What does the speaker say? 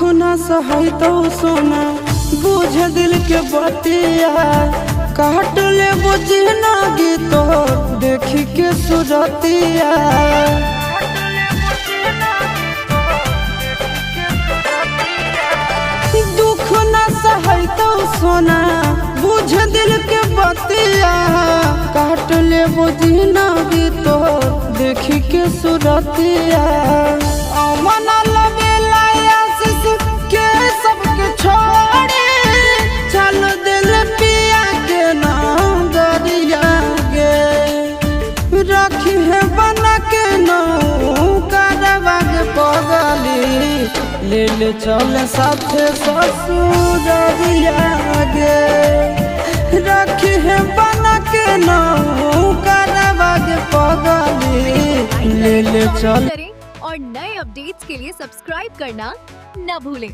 न सहै तो सोना बुझ दिल के बतिया काट ले बुझी ना गीतो देखी के सुरतिया दुख न सहै तो सोना बुझ दिल के बतिया काट ले बुझी ना गीतो देखी के सुरतिया मना लबेला आशीष के सबके छोड़े चल दिल पिया के नाम दरिया गे रखी है बना के नौकरवा के पगली ले ले चल साथे ससुरिया गे रखी है बना के नौकरवा के पगली ले ले चल और नए अपडेट्स के लिए सब्सक्राइब करना न भूलें।